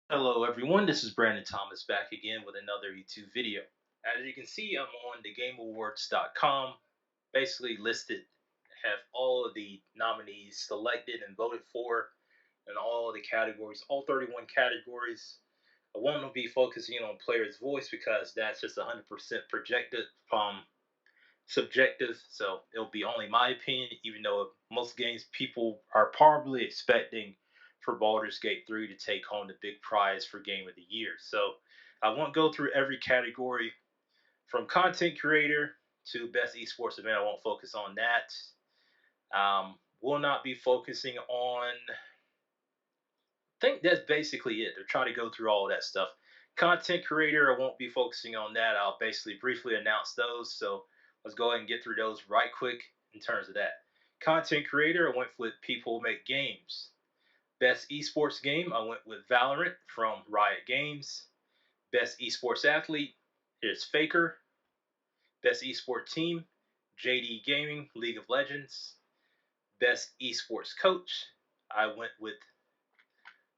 Hello everyone, this is Brandon Thomas back again with another YouTube video. As you can see, I'm on thegameawards.com, basically listed, have all of the nominees selected and voted for in all the categories, all 31 categories. I won't be focusing on player's voice because that's just 100% projected from subjective, so it'll be only my opinion, even though most games people are probably expecting for Baldur's Gate 3 to take home the big prize for Game of the Year. So I won't go through every category from content creator to best esports event. I won't focus on that. Will not be focusing on. I think that's basically it. They're trying to go through all of that stuff. Content creator, I won't be focusing on that. I'll basically briefly announce those. So let's go ahead and get through those right quick in terms of that. Content creator, I went with people who make games. Best esports game, I went with Valorant from Riot Games. Best esports athlete, here's Faker. Best esports team, JD Gaming, League of Legends. Best esports coach, I went with,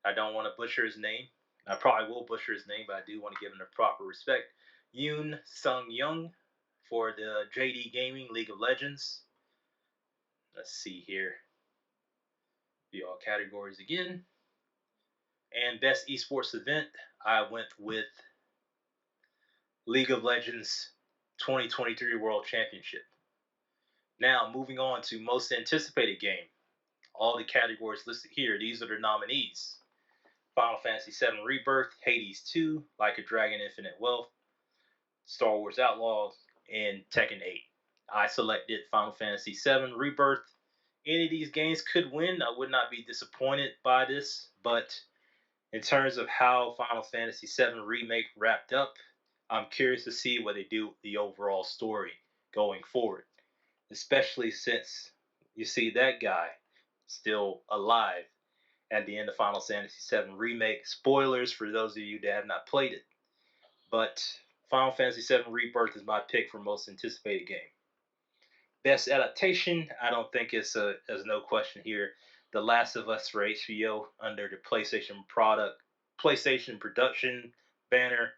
I don't want to butcher his name. I probably will butcher his name, but I do want to give him the proper respect. Yoon Sung Young for the JD Gaming League of Legends. Let's see here. Be all categories again. And best esports event, I went with League of Legends 2023 World Championship. Now, moving on to most anticipated game. All the categories listed here, these are the nominees. Final Fantasy VII Rebirth, Hades 2, Like a Dragon Infinite Wealth, Star Wars Outlaws, and Tekken 8. I selected Final Fantasy VII Rebirth. Any of these games could win. I would not be disappointed by this, but in terms of how Final Fantasy VII Remake wrapped up, I'm curious to see what they do with the overall story going forward, especially since you see that guy still alive at the end of Final Fantasy VII Remake. Spoilers for those of you that have not played it. But Final Fantasy VII Rebirth is my pick for most anticipated game. Best adaptation, I don't think there's no question here. The Last of Us for HBO under the PlayStation production banner,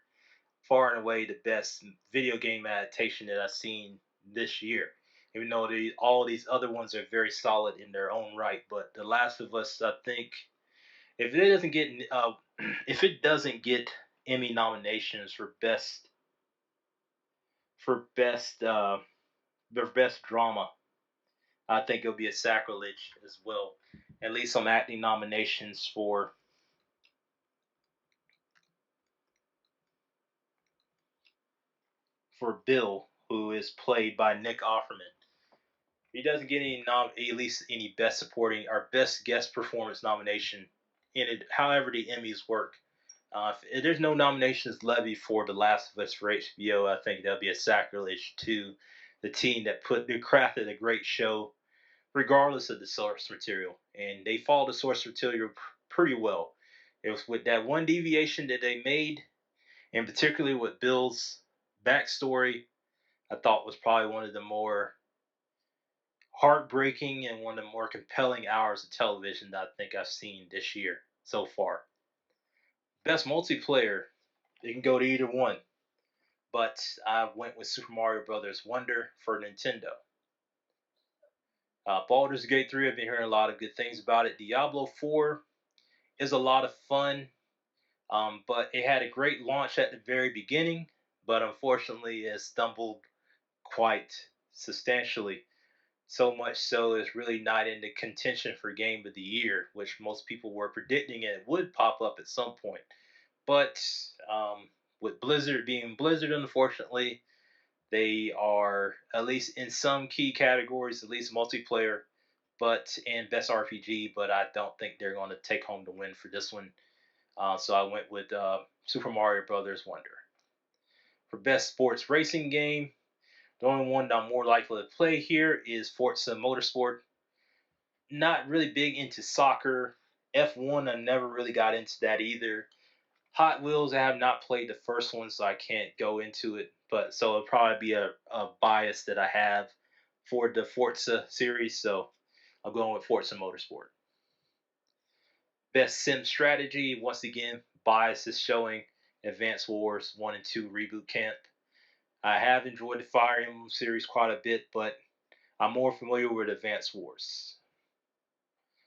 far and away the best video game adaptation that I've seen this year. Even though all these other ones are very solid in their own right, but The Last of Us, I think, if it doesn't get if it doesn't get Emmy nominations for best drama, I think it'll be a sacrilege as well. At least some acting nominations for Bill, who is played by Nick Offerman. He doesn't get at least any best supporting or best guest performance nomination in it. However, the Emmys work. If there's no nominations levied for The Last of Us for HBO, I think that'll be a sacrilege to the team that crafted a great show, regardless of the source material. And they followed the source material pretty well. It was with that one deviation that they made, and particularly with Bill's backstory, I thought was probably one of the more heartbreaking and one of the more compelling hours of television that I think I've seen this year so far. Best multiplayer, it can go to either one, but I went with Super Mario Brothers Wonder for Nintendo. Baldur's Gate 3, I've been hearing a lot of good things about it. Diablo 4 is a lot of fun, but it had a great launch at the very beginning, but unfortunately it stumbled quite substantially. So much so it's really not in the contention for Game of the Year, which most people were predicting it would pop up at some point. But with Blizzard being Blizzard, unfortunately, they are, at least in some key categories, at least multiplayer, but and best RPG. But I don't think they're going to take home the win for this one. So I went with Super Mario Brothers Wonder. For best sports racing game, the only one that I'm more likely to play here is Forza Motorsport. Not really big into soccer. F1, I never really got into that either. Hot Wheels, I have not played the first one, so I can't go into it. But so it'll probably be a bias that I have for the Forza series. So I'm going with Forza Motorsport. Best sim strategy, once again, bias is showing Advance Wars 1 and 2 Reboot Camp. I have enjoyed the Fire Emblem series quite a bit, but I'm more familiar with Advance Wars.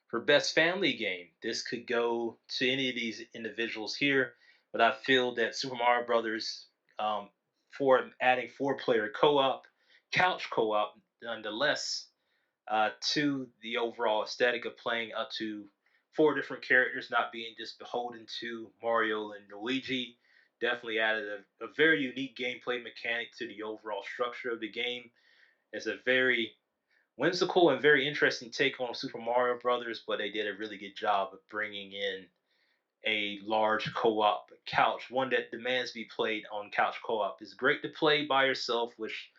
For best family game, this could go to any of these individuals here, but I feel that Super Mario Brothers, for adding four-player co-op, couch co-op, nonetheless, to the overall aesthetic of playing up to four different characters, not being just beholden to Mario and Luigi, definitely added a very unique gameplay mechanic to the overall structure of the game. It's a very whimsical and very interesting take on Super Mario Brothers, but they did a really good job of bringing in a large co-op couch, one that demands to be played on couch co-op. It's great to play by yourself, which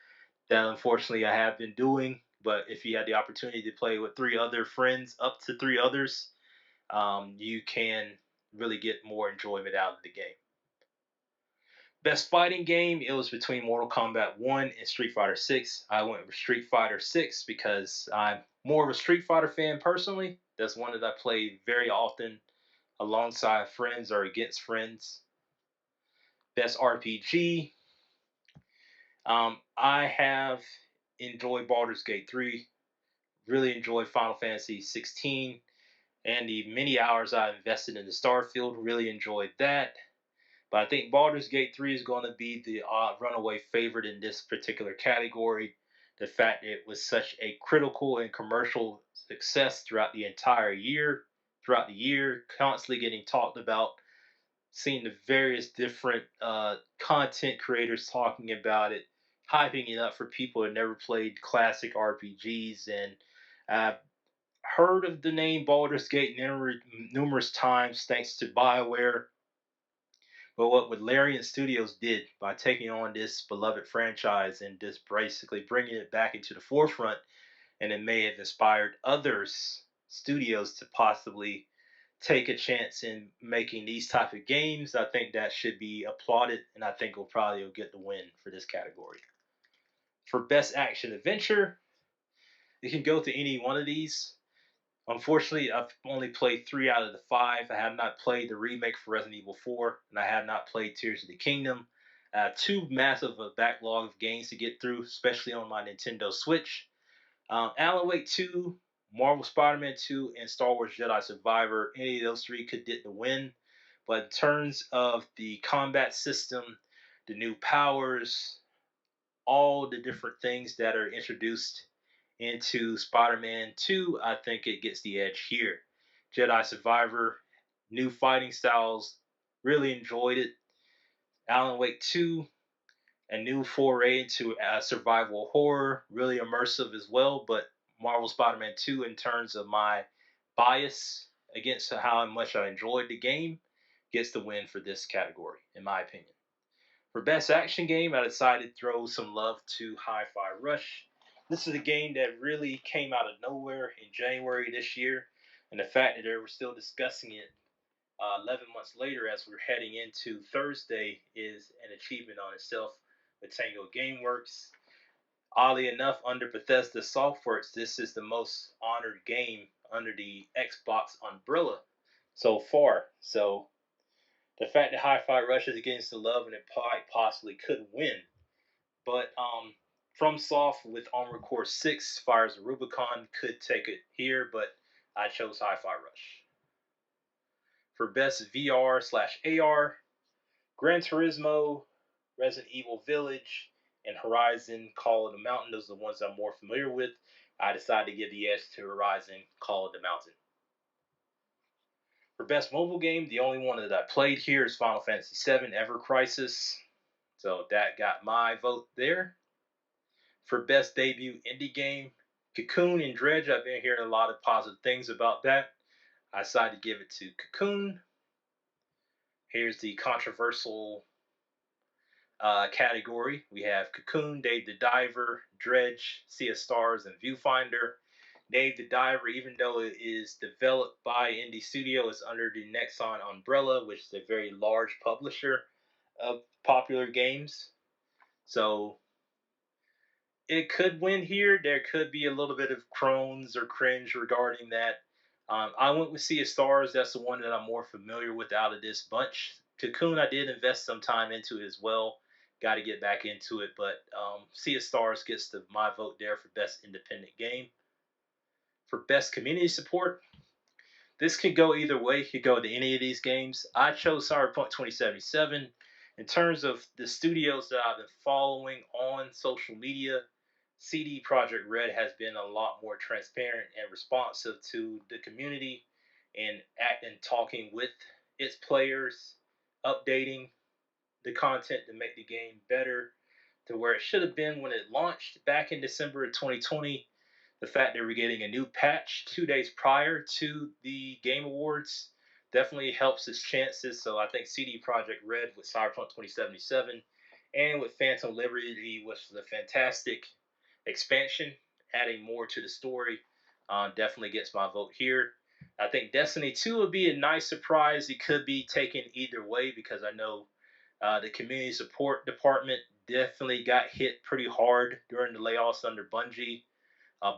that unfortunately I have been doing. But if you had the opportunity to play with three other friends, up to three others, you can really get more enjoyment out of the game. Best fighting game, it was between Mortal Kombat 1 and Street Fighter 6. I went with Street Fighter 6 because I'm more of a Street Fighter fan personally. That's one that I play very often alongside friends or against friends. Best RPG, I have enjoyed Baldur's Gate 3, really enjoyed Final Fantasy 16, and the many hours I invested in the Starfield, really enjoyed that. But I think Baldur's Gate 3 is going to be the runaway favorite in this particular category. The fact that it was such a critical and commercial success throughout the year, constantly getting talked about, seeing the various different content creators talking about it, hyping it up for people who never played classic RPGs. And I've heard of the name Baldur's Gate numerous times thanks to BioWare. But what Larian Studios did by taking on this beloved franchise and just basically bringing it back into the forefront, and it may have inspired others studios to possibly take a chance in making these type of games. I think that should be applauded, and I think will probably get the win for this category. For best action adventure, you can go to any one of these. Unfortunately, I've only played 3 out of the 5. I have not played the remake for Resident Evil 4, and I have not played Tears of the Kingdom. I have too massive a backlog of games to get through, especially on my Nintendo Switch. Alan Wake 2, Marvel Spider-Man 2, and Star Wars Jedi Survivor. Any of those three could get the win. But in terms of the combat system, the new powers, all the different things that are introduced into Spider-Man 2, I think it gets the edge here. Jedi Survivor, new fighting styles, really enjoyed it. Alan Wake 2, a new foray into survival horror, really immersive as well. But Marvel Spider-Man 2, in terms of my bias against how much I enjoyed the game, gets the win for this category, in my opinion. For best action game, I decided to throw some love to Hi-Fi Rush. This is a game that really came out of nowhere in January this year, and the fact that they were still discussing it 11 months later as we're heading into Thursday is an achievement on itself with Tango Gameworks. Oddly enough, under Bethesda Softworks, this is the most honored game under the Xbox umbrella so far. So the fact that Hi-Fi Rush is getting some love and it possibly could win. But FromSoft with Armored Core 6, Fires of Rubicon could take it here, but I chose Hi-Fi Rush. For best VR/AR, Gran Turismo, Resident Evil Village, and Horizon Call of the Mountain. Those are the ones I'm more familiar with. I decided to give the edge to Horizon Call of the Mountain. For best mobile game, the only one that I played here is Final Fantasy VII Ever Crisis. So that got my vote there. For best debut indie game, Cocoon and Dredge. I've been hearing a lot of positive things about that. I decided to give it to Cocoon. Here's the controversial category. We have Cocoon, Dave the Diver, Dredge, Sea of Stars, and Viewfinder. Dave the Diver, even though it is developed by Indie Studio, is under the Nexon umbrella, which is a very large publisher of popular games. So it could win here. There could be a little bit of crones or cringe regarding that. I went with Sea of Stars. That's the one that I'm more familiar with out of this bunch. Cocoon, I did invest some time into it as well. Got to get back into it, but Sea of Stars gets my vote there for best independent game. For best community support, this could go either way. It could go to any of these games. I chose Cyberpunk 2077. In terms of the studios that I've been following on social media, CD Projekt Red has been a lot more transparent and responsive to the community and acting, talking with its players, updating the content to make the game better to where it should have been when it launched back in December of 2020. The fact that we're getting a new patch 2 days prior to the Game Awards definitely helps its chances. So I think CD Projekt Red with Cyberpunk 2077 and with Phantom Liberty was the fantastic expansion, adding more to the story, definitely gets my vote here. I think Destiny 2 would be a nice surprise. It could be taken either way because I know the community support department definitely got hit pretty hard during the layoffs under Bungie.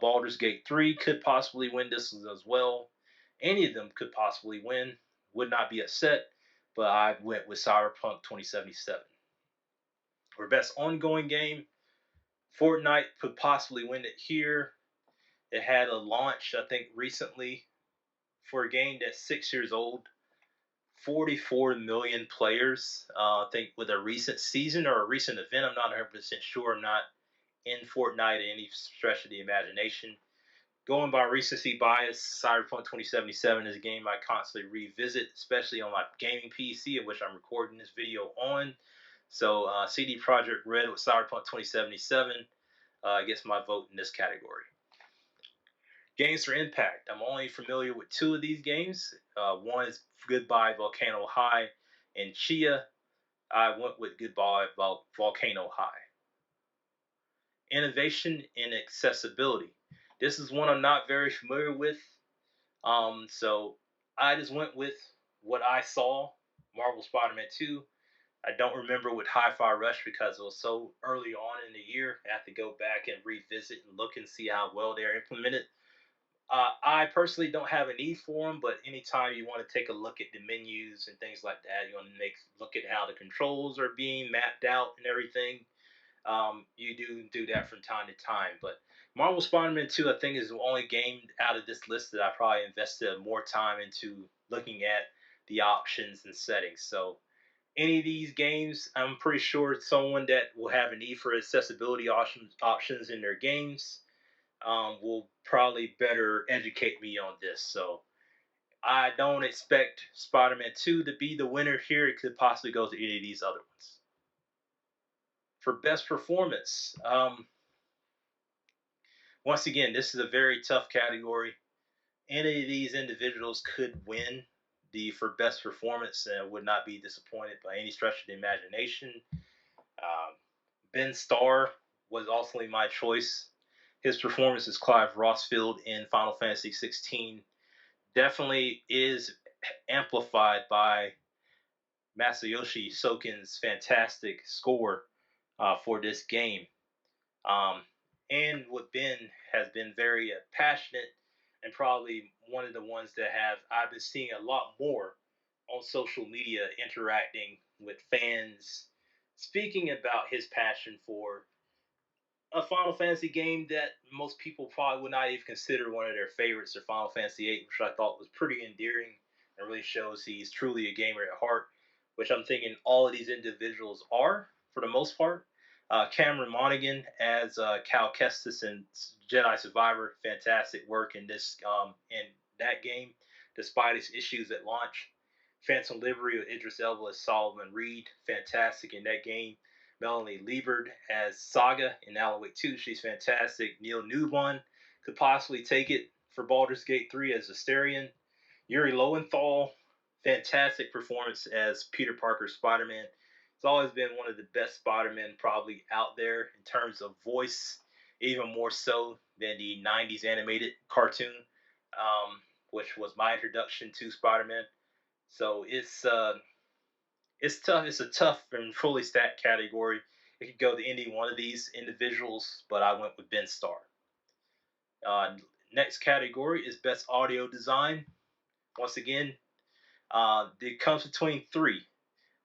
Baldur's Gate 3 could possibly win this as well. Any of them could possibly win. Would not be upset, but I went with Cyberpunk 2077. For best ongoing game, Fortnite could possibly win it here. It had a launch, I think, recently for a game that's 6 years old. 44 million players. I think with a recent season or a recent event, I'm not 100% sure. I'm not in Fortnite in any stretch of the imagination. Going by recency bias, Cyberpunk 2077 is a game I constantly revisit, especially on my gaming PC, of which I'm recording this video on. So CD Projekt Red with Cyberpunk 2077 gets my vote in this category. Games for Impact. I'm only familiar with two of these games. One is Goodbye Volcano High, and Chia. I went with Goodbye Volcano High. Innovation and accessibility. This is one I'm not very familiar with. So I just went with what I saw. Marvel Spider-Man 2. I don't remember with Hi-Fi Rush because it was so early on in the year. I have to go back and revisit and look and see how well they're implemented. I personally don't have a need for them, but anytime you want to take a look at the menus and things like that, you want to look at how the controls are being mapped out and everything. You do that from time to time. But Marvel Spider-Man 2, I think, is the only game out of this list that I probably invested more time into looking at the options and settings. So any of these games, I'm pretty sure someone that will have a need for accessibility options in their games will probably better educate me on this. So I don't expect Spider-Man 2 to be the winner here. It could possibly go to any of these other ones. For best performance, once again, this is a very tough category. Any of these individuals could win the for best performance and would not be disappointed by any stretch of the imagination. Um, Ben Starr was ultimately my choice. His performance as Clive Rossfield in Final Fantasy 16 definitely is amplified by Masayoshi Soken's fantastic score for this game. Um, and what Ben has been very passionate and probably one of the ones that have I've been seeing a lot more on social media interacting with fans, speaking about his passion for a Final Fantasy game that most people probably would not even consider one of their favorites, or Final Fantasy VIII, which I thought was pretty endearing and really shows he's truly a gamer at heart, which I'm thinking all of these individuals are for the most part. Cameron Monaghan as Cal Kestis in Jedi Survivor, fantastic work in that game, despite its issues at launch. Phantom Liberty with Idris Elba as Solomon Reed, fantastic in that game. Melanie Liebert as Saga in Alan Wake 2. She's fantastic. Neil Newbon could possibly take it for Baldur's Gate 3 as Asterion. Yuri Lowenthal, fantastic performance as Peter Parker Spider-Man. It's always been one of the best Spider-Men probably out there in terms of voice, even more so than the 90s animated cartoon, which was my introduction to Spider-Man. So it's tough. It's a tough and fully stacked category. It could go to any one of these individuals, but I went with Ben Starr. Next category is best audio design. Once again, it comes between three.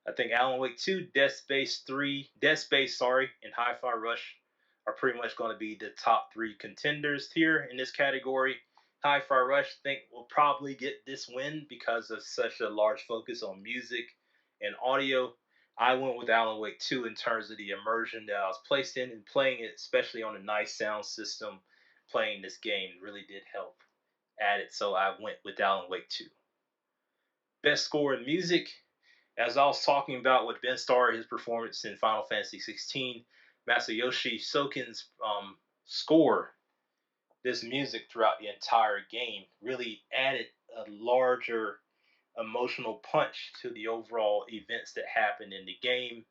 I think Alan Wake 2, Dead Space, sorry, and Hi-Fi Rush are pretty much going to be the top three contenders here in this category. Hi-Fi Rush, I think, will probably get this win because of such a large focus on music and audio. I went with Alan Wake 2 in terms of the immersion that I was placed in, and playing it, especially on a nice sound system. Playing this game really did help add it, so I went with Alan Wake 2. Best score in music, as I was talking about with Ben Starr, his performance in Final Fantasy 16, Masayoshi Soken's score, this music throughout the entire game, really added a larger emotional punch to the overall events that happened in the game.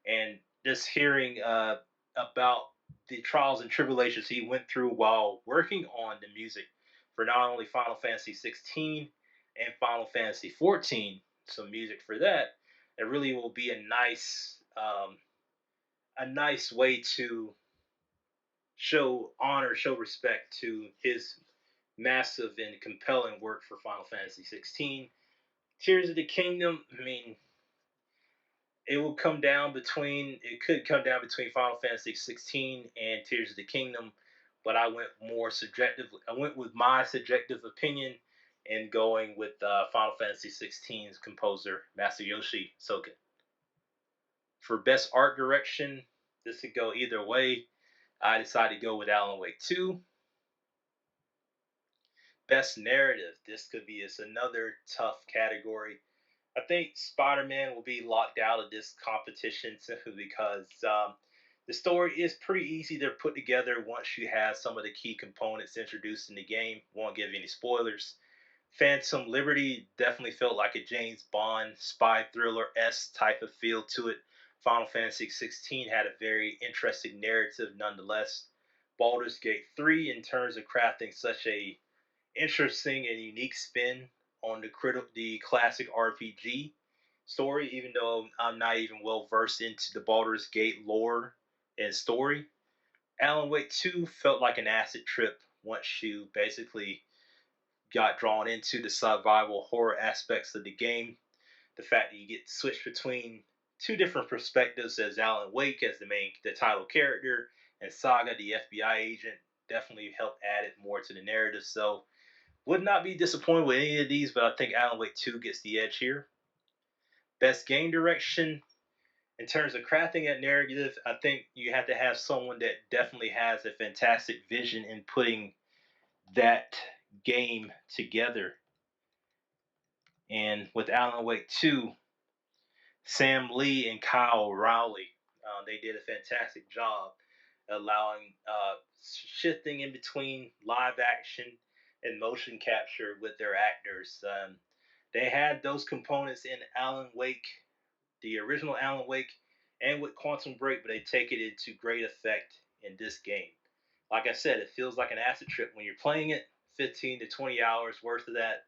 And just hearing about the trials and tribulations he went through while working on the music for not only Final Fantasy 16 and Final Fantasy 14, some music for that, it really will be a nice way to show honor, show respect to his massive and compelling work for Final Fantasy 16. Tears of the Kingdom, I mean, it could come down between Final Fantasy 16 and Tears of the Kingdom, but I went with my subjective opinion and going with Final Fantasy 16's composer Masayoshi Soken. For best art direction, this could go either way. I decided to go with Alan Wake 2. Best narrative, this could be another tough category. I think Spider-Man will be locked out of this competition simply because the story is pretty easy to put together once you have some of the key components introduced in the game. Won't give any spoilers. Phantom Liberty definitely felt like a James Bond spy thriller s type of feel to it. Final Fantasy 16 had a very interesting narrative nonetheless. Baldur's Gate 3, in terms of crafting such a interesting and unique spin on the classic RPG story, even though I'm not even well versed into the Baldur's Gate lore and story. Alan Wake 2 felt like an acid trip once you basically got drawn into the survival horror aspects of the game. The fact that you get switched between two different perspectives as Alan Wake as the title character, and Saga the FBI agent definitely helped add it more to the narrative. So would not be disappointed with any of these, but I think Alan Wake 2 gets the edge here. Best game direction. In terms of crafting that narrative, I think you have to have someone that definitely has a fantastic vision in putting that game together. And with Alan Wake 2, Sam Lee and Kyle Rowley, they did a fantastic job allowing shifting in between live action and motion capture with their actors. They had those components in Alan Wake, the original Alan Wake, and with Quantum Break, but they take it into great effect in this game. Like I said, it feels like an acid trip when you're playing it, 15 to 20 hours worth of that,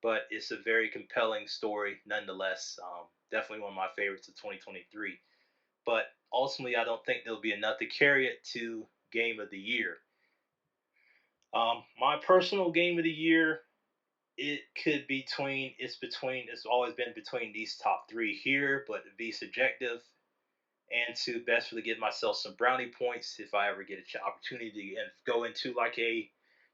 but it's a very compelling story nonetheless. Definitely one of my favorites of 2023. But ultimately, I don't think there'll be enough to carry it to Game of the Year. My personal Game of the Year, it's always been between these top three here, but to be subjective and to best really give myself some brownie points if I ever get an opportunity and go into like a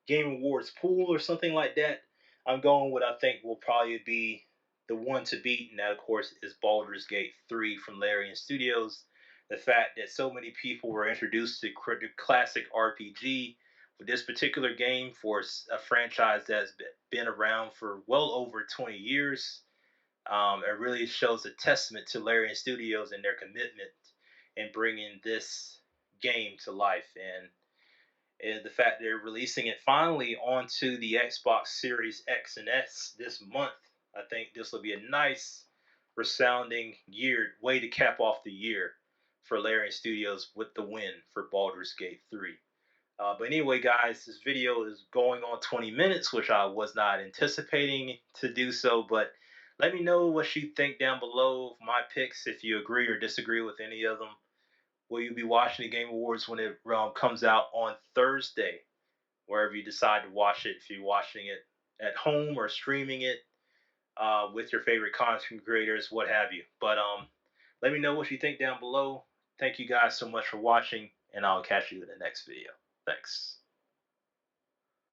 Game Awards pool or something like that, I'm going what I think will probably be the one to beat, and that of course is Baldur's Gate 3 from Larian Studios. The fact that so many people were introduced to the classic RPG with this particular game for a franchise that's been around for well over 20 years, it really shows a testament to Larian Studios and their commitment in bringing this game to life. And the fact they're releasing it finally onto the Xbox Series X and S this month, I think this will be a nice, resounding way to cap off the year for Larian Studios with the win for Baldur's Gate 3. But anyway, guys, this video is going on 20 minutes, which I was not anticipating to do so. But let me know what you think down below of my picks, if you agree or disagree with any of them. Will you be watching the Game Awards when it comes out on Thursday? wherever you decide to watch it. If you're watching it at home or streaming it with your favorite content creators, what have you. But let me know what you think down below. Thank you guys so much for watching, and I'll catch you in the next video. Thanks.